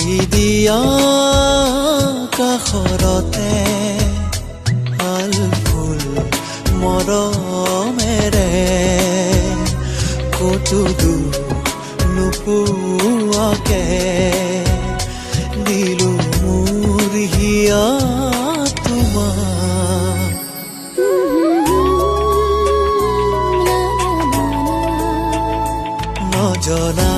দিয়া কাষৰতে আল ফুল মৰমেৰে ক'তো দুখ নোপোৱাকে দিলো মোৰ হিয়া তোমাক। নজনা